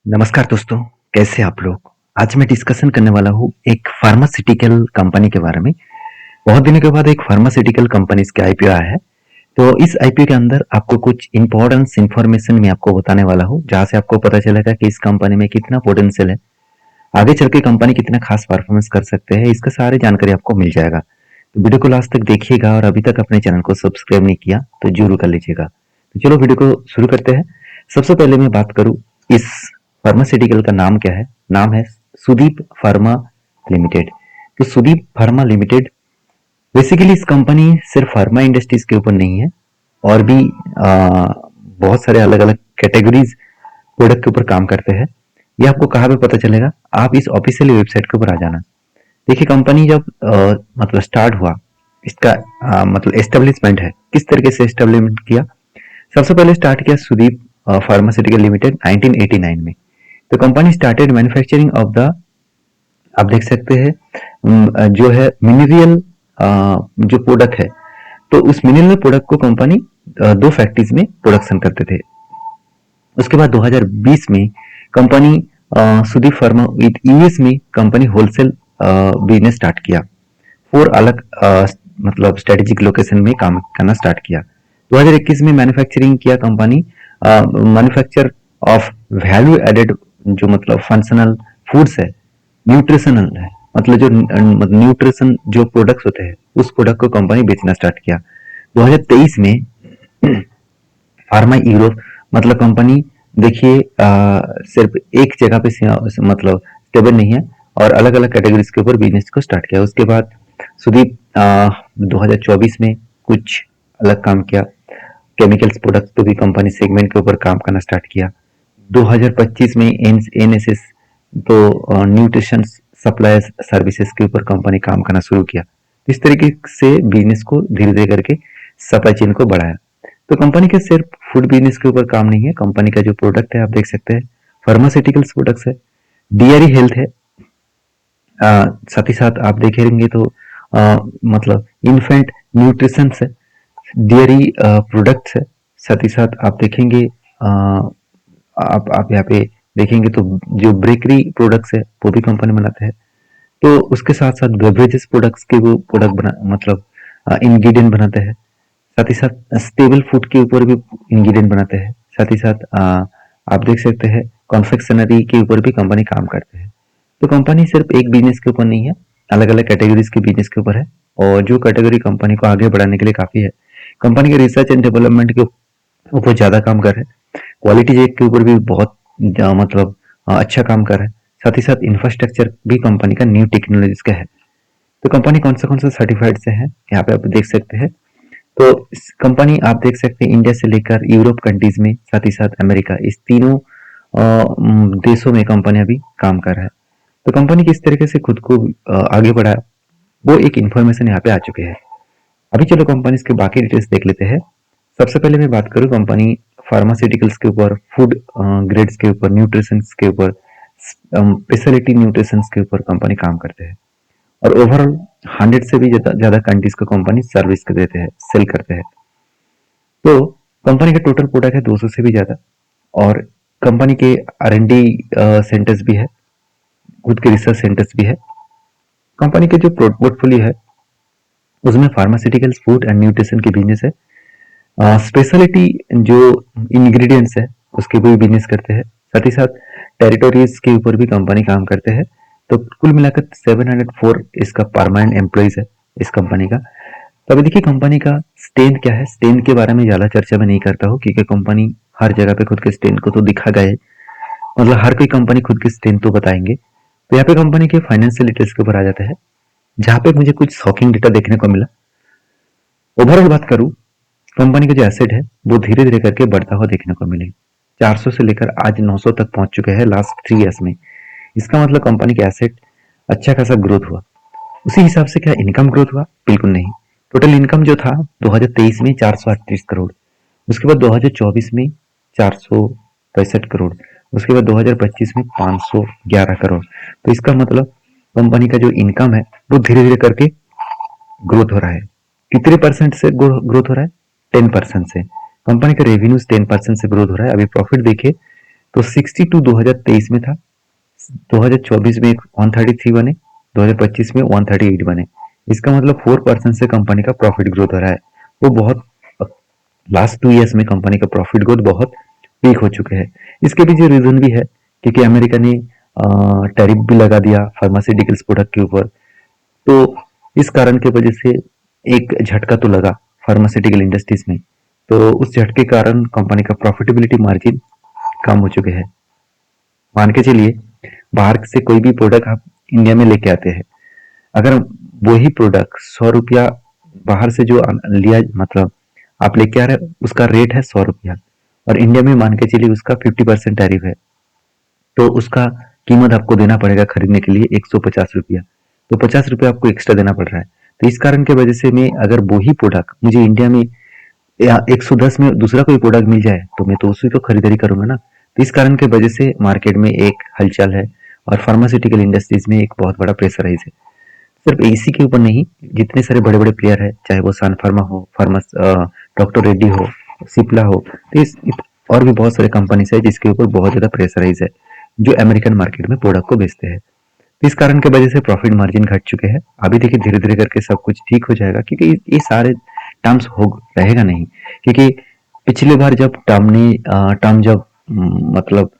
नमस्कार दोस्तों, कैसे आप लोग? आज मैं डिस्कशन करने वाला हूँ एक फार्मास्यूटिकल कंपनी के बारे में। बहुत दिनों के बाद एक फार्मास्यूटिकल कंपनी इसके आईपीओ आया है। तो इस आईपीओ के अंदर आपको कुछ इम्पोर्टेंस इन्फॉर्मेशन मैं आपको बताने वाला हूँ, जहाँ से आपको पता चलेगा कि इस कंपनी में कितना पोटेंशियल है। आगे चल के कंपनी कितना खास परफॉर्मेंस कर सकते हैं, इसका सारी जानकारी आपको मिल जाएगा। तो वीडियो को लास्ट तक देखिएगा और अभी तक अपने चैनल को सब्सक्राइब नहीं किया तो जरूर कर लीजिएगा। तो चलो वीडियो को शुरू करते हैं। सबसे पहले मैं बात करूँ इस फार्मास्यूटिकल का नाम क्या है। नाम है सुदीप फार्मा लिमिटेड। तो सुदीप फार्मा लिमिटेड बेसिकली इस कंपनी सिर्फ फार्मा इंडस्ट्रीज के ऊपर नहीं है, और भी बहुत सारे अलग अलग कैटेगरीज प्रोडक्ट के ऊपर काम करते हैं। ये आपको कहाँ पे पता चलेगा, आप इस ऑफिशियल वेबसाइट के ऊपर आ जाना। देखिए कंपनी जब मतलब स्टार्ट हुआ, इसका मतलब एस्टेब्लिशमेंट है, किस तरीके से एस्टेब्लिशमेंट किया। सबसे पहले स्टार्ट किया सुदीप फार्मास्यूटिकल लिमिटेड 1989 में। तो company started manufacturing of the, आप देख सकते हैं जो है मिनरल जो प्रोडक्ट है। तो उस मिनरल प्रोडक्ट को कंपनी दो फैक्ट्रीज में प्रोडक्शन करते थे। उसके बाद 2020 में company Sudeep pharma with US में कंपनी होलसेल बिजनेस स्टार्ट किया। फोर अलग मतलब स्ट्रेटेजिक लोकेशन में काम करना स्टार्ट किया। 2021 में मैन्युफैक्चरिंग किया company, manufacture of value added जो मतलब फंक्शनल फूड्स है, न्यूट्रिशनल है, मतलब जो न्यूट्रिशन जो प्रोडक्ट्स होते हैं उस प्रोडक्ट को कंपनी बेचना स्टार्ट किया। 2023 में फार्मा यूरोप, मतलब कंपनी देखिए सिर्फ एक जगह पे मतलब स्टेबल नहीं है, और अलग अलग कैटेगरीज के ऊपर बिजनेस को स्टार्ट किया। उसके बाद सुदीप 2024 में कुछ अलग काम किया, केमिकल्स प्रोडक्ट्स पे भी कंपनी सेगमेंट के ऊपर काम करना स्टार्ट किया। 2025 में एनएसएस तो न्यूट्रिशन सप्लाई सर्विसेज के ऊपर कंपनी काम करना शुरू किया। इस तरीके से बिजनेस को धीरे धीरे करके सप्लाई चेन को बढ़ाया। तो कंपनी के सिर्फ फूड बिजनेस के ऊपर काम नहीं है, कंपनी का जो प्रोडक्ट है आप देख सकते हैं फार्मास्यूटिकल्स प्रोडक्ट्स है, डीआरई हेल्थ है, साथ ही साथ आप देखेंगे तो मतलब इन्फेंट न्यूट्रिशन है, डेयरी प्रोडक्ट्स है। साथ ही साथ आप देखेंगे आप यहाँ पे देखेंगे तो जो बेकरी प्रोडक्ट्स है वो भी कंपनी बनाते हैं। तो उसके साथ साथ बेवरेजेस प्रोडक्ट्स के वो प्रोडक्ट बना मतलब इंग्रेडिएंट बनाते हैं। साथ ही साथ स्टेबल फूड के ऊपर भी इंग्रेडिएंट बनाते हैं। साथ ही साथ आप देख सकते हैं कॉन्फेक्शनरी के ऊपर भी कंपनी काम करते हैं। तो कंपनी सिर्फ एक बिजनेस के ऊपर नहीं है, अलग अलग कैटेगरीज के बिजनेस के ऊपर है, और जो कैटेगरी कंपनी को आगे बढ़ाने के लिए काफी है। कंपनी के रिसर्च एंड डेवलपमेंट के ऊपर ज्यादा काम कर रहे हैं, क्वालिटी चेक के ऊपर भी बहुत मतलब अच्छा काम कर रहे हैं। साथ ही साथ इंफ्रास्ट्रक्चर भी कंपनी का न्यू टेक्नोलॉजीज का है। तो कंपनी कौन सा सर्टिफाइड से है यहाँ पे आप देख सकते हैं। तो इस कंपनी आप देख सकते हैं इंडिया से लेकर यूरोप कंट्रीज में, साथ ही साथ अमेरिका, इस तीनों देशों में कंपनी अभी काम कर रहा है। तो कंपनी किस तरीके से खुद को आगे बढ़ाया, वो एक इन्फॉर्मेशन यहाँ पे आ चुके हैं। अभी चलो कंपनी के बाकी डिटेल्स देख लेते हैं। सबसे पहले मैं बात करूँ कंपनी फार्मास्यूटिकल्स के ऊपर, फूड ग्रेड्स के ऊपर, न्यूट्रिशन के ऊपर, स्पेशलिटी न्यूट्रिशन के ऊपर कंपनी काम करते हैं, और ओवरऑल 100 से भी ज्यादा कंट्रीज को कंपनी सर्विस देते हैं, सेल करते हैं। तो कंपनी का टोटल प्रोडक्ट है 200 से भी ज्यादा, और कंपनी के R&D सेंटर्स भी है, खुद के रिसर्च सेंटर्स भी है। कंपनी के जो पोर्टफोलियो है उसमें फार्मास्यूटिकल्स, फूड एंड न्यूट्रिशन की बिजनेस है। स्पेशलिटी जो इंग्रेडिएंट्स है उसके भी बिजनेस करते हैं। साथ ही साथ टेरिटोरीज के ऊपर भी कंपनी काम करते हैं। तो कुल मिलाकर 704 इसका परमानेंट एम्प्लॉइज है इस कंपनी का। तो अभी देखिए कंपनी का स्ट्रेंथ क्या है। स्ट्रेंथ के बारे में ज्यादा चर्चा मैं नहीं करता हूँ, क्योंकि कंपनी हर जगह पे खुद के स्ट्रेंथ को तो दिखा गया है, मतलब हर कोई कंपनी खुद की स्ट्रेंथ तो बताएंगे। तो यहाँ पे कंपनी के फाइनेंशियल डिटेल्स के ऊपर आ जाता है, जहाँ पे मुझे कुछ शॉकिंग डेटा देखने को मिला। ओवरऑल बात करूं, कंपनी का जो एसेट है वो धीरे धीरे करके बढ़ता हुआ देखने को मिले। 400 से लेकर आज 900 तक पहुंच चुके हैं लास्ट 3 ईयर्स में। इसका मतलब कंपनी के एसेट अच्छा खासा ग्रोथ हुआ। उसी हिसाब से क्या इनकम ग्रोथ हुआ? बिल्कुल नहीं। टोटल इनकम जो था 2023 में 438 करोड़, उसके बाद 2024 में 465 करोड़, उसके बाद 2025 में 511 करोड़। तो इसका मतलब कंपनी का जो इनकम है वो धीरे धीरे करके ग्रोथ हो रहा है। कितने परसेंट से ग्रोथ हो रहा है? 10% से। कंपनी का रेवेन्यूज 10% से ग्रोथ हो रहा है। अभी प्रॉफिट देखिए तो 62 2023 में था, 2024 में 133 बने, 2025 में 138 बने। इसका मतलब 4% से कंपनी का प्रॉफिट ग्रोथ हो रहा है। वो बहुत लास्ट 2 ईयर्स में कंपनी का प्रॉफिट ग्रोथ बहुत पीक हो चुके हैं। इसके पीछे रीजन भी है क्योंकि अमेरिका ने टैरिफ भी लगा दिया फार्मास्यूटिकल्स प्रोडक्ट के ऊपर। तो इस कारण की वजह से एक झटका तो लगा फार्मास्यूटिकल इंडस्ट्रीज में। तो उस झटके के कारण कंपनी का प्रॉफिटेबिलिटी मार्जिन कम हो चुके हैं। मान के चलिए बाहर से कोई भी प्रोडक्ट आप इंडिया में लेके आते हैं, अगर वही प्रोडक्ट 100 रुपया बाहर से जो लिया, मतलब आप लेके आ रहे हैं, उसका रेट है 100 रुपया और इंडिया में मान के चलिए उसका 50% टैरिफ है, तो उसका कीमत आपको देना पड़ेगा खरीदने के लिए 150 रुपया। तो 50 रुपया आपको एक्स्ट्रा देना पड़ रहा है। तो इस कारण की वजह से मैं अगर वही प्रोडक्ट मुझे इंडिया में या 110 में दूसरा कोई प्रोडक्ट मिल जाए तो मैं तो उसी को खरीदारी करूंगा ना। तो इस कारण की वजह से मार्केट में एक हलचल है और फार्मास्यूटिकल इंडस्ट्रीज में एक बहुत बड़ा प्रेशराइज है। सिर्फ इसी के ऊपर नहीं, जितने सारे बड़े बड़े प्लेयर है, चाहे वो सन फार्मा हो, डॉक्टर रेड्डी हो, सिप्ला हो, तो और भी बहुत सारे कंपनीज है जिसके ऊपर बहुत ज्यादा प्रेशराइज है, जो अमेरिकन मार्केट में प्रोडक्ट को बेचते हैं। तो इस कारण की वजह से प्रॉफिट मार्जिन घट चुके हैं। अभी देखिए धीरे धीरे करके सब कुछ ठीक हो जाएगा क्योंकि ये सारे टर्म्स हो रहेगा नहीं, क्योंकि पिछली बार जब टर्म जब मतलब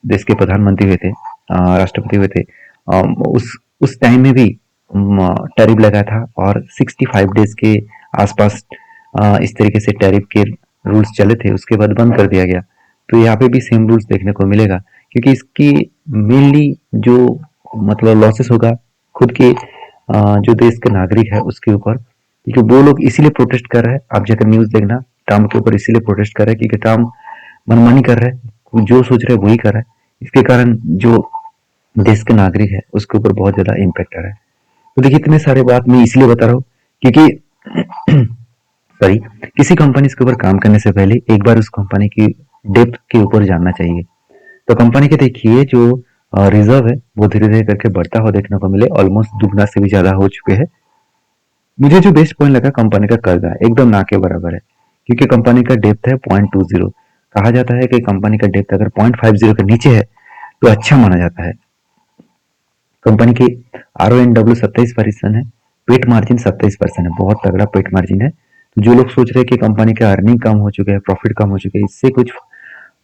देश के प्रधानमंत्री हुए थे, राष्ट्रपति हुए थे, उस टाइम में भी टैरिफ लगा था और 65 डेज के आसपास इस तरीके से टैरिफ के रूल्स चले थे, उसके बाद बंद कर दिया गया। तो यहाँ पे भी सेम रूल्स देखने को मिलेगा क्योंकि इसकी मेनली जो मतलब लॉसेस होगा खुद के जो देश के नागरिक है उसके ऊपर, क्योंकि वो लोग इसीलिए प्रोटेस्ट कर रहे हैं। आप जाकर न्यूज देखना, ट्रम्प के ऊपर इसीलिए प्रोटेस्ट कर रहे हैं क्योंकि ट्रम्प मनमानी कर रहे हैं, जो सोच रहे हैं वही कर रहा है। इसके कारण जो देश के नागरिक है उसके ऊपर बहुत ज्यादा इम्पैक्ट आ रहा है। तो देखिए इतने सारे बात मैं इसलिए बता रहा हूँ क्योंकि सॉरी, किसी कंपनी के ऊपर काम करने से पहले एक बार उस कंपनी की डेप्थ के ऊपर जानना चाहिए। तो कंपनी के देखिए जो रिजर्व है वो धीरे धीरे करके बढ़ता हुआ देखने को मिले, ऑलमोस्ट दुगना से भी ज्यादा हो चुके हैं। मुझे जो बेस्ट पॉइंट लगा कंपनी का कर्जा एकदम ना के बराबर है क्योंकि कंपनी का डेप्थ है 0.20। कहा जाता है कि कंपनी का डेप्थ अगर 0.50 के नीचे है तो अच्छा माना जाता है। कंपनी की RONW 27% है, पेट मार्जिन 27% है, बहुत तगड़ा पेट मार्जिन है। तो जो लोग सोच रहे हैं कि कंपनी का अर्निंग कम हो चुके हैं, प्रॉफिट कम हो चुके हैं, इससे कुछ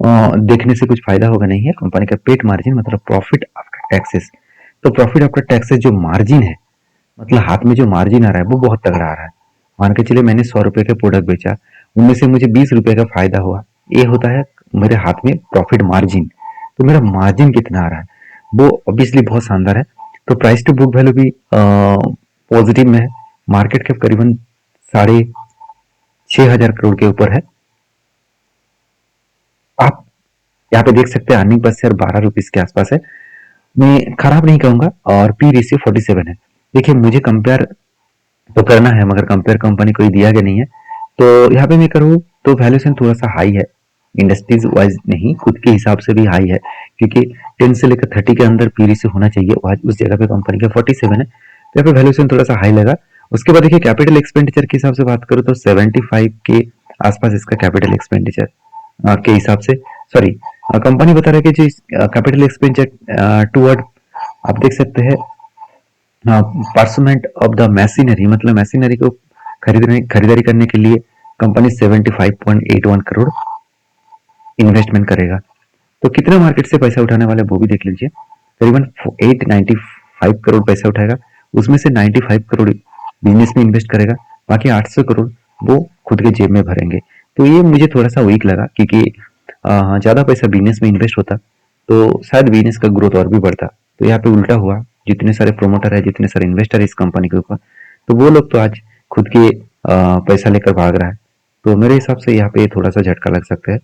देखने से कुछ फायदा होगा नहीं है। कंपनी का पेट मार्जिन मतलब प्रॉफिट आफ्टर टैक्सेस, तो प्रॉफिट आफ्टर टैक्सेस जो मार्जिन है, मतलब हाथ में जो मार्जिन आ रहा है वो बहुत तगड़ा आ रहा है। मान के चलिए मैंने 100 रुपए का प्रोडक्ट बेचा, उनमें से मुझे 20 रुपए का फायदा हुआ, ये होता है मेरे हाथ में प्रॉफिट मार्जिन। तो मेरा मार्जिन कितना आ रहा है वो ऑब्वियसली बहुत शानदार है। तो प्राइस टू बुक वैल्यू भी पॉजिटिव में है। मार्केट कैप करीबन 6,500 करोड़ के ऊपर है। आप यहाँ पे देख सकते हैं अर्निंग पर शेयर 12 रुपीज के आसपास है। मैं खराब नहीं कहूंगा और पी रेशियो 47 है। देखिए मुझे कंपेयर तो करना है मगर कंपेयर कंपनी कोई दिया गया नहीं है, तो यहाँ पे मैं करूँ तो वैल्यूएशन थोड़ा सा हाई है, इंडस्ट्रीज वाइज नहीं खुद के हिसाब से भी हाई है क्योंकि 10 से लेकर 30 के अंदर पी रेशियो होना चाहिए, आज उस जगह पे कंपनी का 47 है, तो यहाँ पे वैल्यूएशन थोड़ा सा हाई लगा। उसके बाद देखिए कैपिटल एक्सपेंडिचर के हिसाब से बात करूँ तो 75 के आसपास इसका कैपिटल एक्सपेंडिचर के हिसाब से, सॉरी कंपनी बता रहा है कि जो कैपिटल एक्सपेंडिचर टूवर्ड आप देख सकते हैं परसेंट ऑफ द मशीनरी, मतलब मशीनरी को खरीदारी करने के लिए कंपनी 75.81 करोड़ इन्वेस्टमेंट करेगा। तो कितना मार्केट से पैसा उठाने वाले वो भी देख लीजिए, करीबन 895 करोड़ पैसा उठाएगा, उसमें से 95 करोड़ बिजनेस में इन्वेस्ट करेगा, बाकी 800 करोड़ वो खुद के जेब में भरेंगे। तो ये मुझे थोड़ा सा वीक लगा क्योंकि ज्यादा पैसा बिजनेस में इन्वेस्ट होता तो शायद बिजनेस का ग्रोथ और भी बढ़ता। तो यहाँ पे उल्टा हुआ, जितने सारे प्रोमोटर है, जितने सारे इन्वेस्टर है इस कंपनी के ऊपर, तो वो लोग तो आज खुद के पैसा लेकर भाग रहा है। तो मेरे हिसाब से यहाँ पे थोड़ा सा झटका लग सकता है।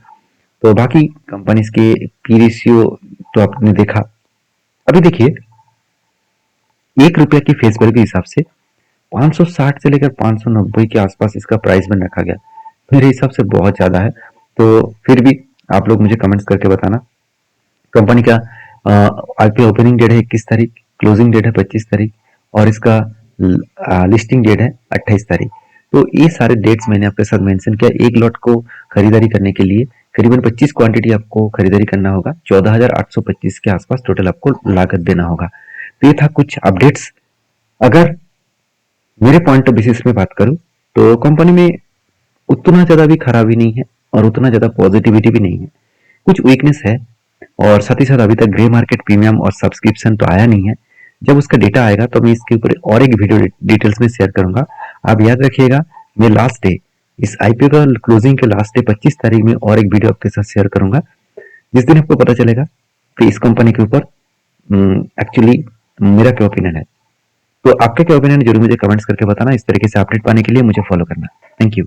तो बाकी कंपनीज के पी रेशियो तो आपने देखा। अभी देखिए 1 रुपया की फेस वैल्यू के हिसाब से 560 से लेकर 590 के आसपास इसका प्राइस बन रखा गया, मेरे हिसाब से बहुत ज्यादा है। तो फिर भी आप लोग मुझे कमेंट्स करके बताना। कंपनी का आईपीओ ओपनिंग डेट है 21 तारीख, क्लोजिंग डेट है 25 तारीख और इसका लिस्टिंग डेट है 28 तारीख। तो ये सारे डेट्स मैंने आपके साथ मेंशन किया एक लॉट को खरीदारी करने के लिए करीबन 25 क्वांटिटी आपको खरीदारी करना होगा। 14,825 के आसपास टोटल आपको लागत देना होगा। तो ये था कुछ अपडेट्स। अगर मेरे पॉइंट ऑफ बेसिस में बात करूं तो कंपनी में उतना ज़्यादा भी खराबी नहीं है और उतना ज़्यादा पॉजिटिविटी भी नहीं है। कुछ वीकनेस है और साथ ही साथ अभी तक ग्रे मार्केट प्रीमियम और सब्सक्रिप्शन तो आया नहीं है। जब उसका डेटा आएगा तो मैं इसके ऊपर और एक वीडियो डिटेल्स में शेयर करूंगा। आप याद रखिएगा, मैं लास्ट डे इस आईपीओ का क्लोजिंग के लास्ट डे 25 तारीख में और एक वीडियो आपके साथ शेयर करूंगा, जिस दिन आपको पता चलेगा कि इस कंपनी के ऊपर एक्चुअली मेरा क्या ओपिनियन है। तो आपका क्या ओपिनियन है जरूर मुझे कमेंट्स करके बताना। इस तरीके से अपडेट पाने के लिए मुझे फॉलो करना। Thank you.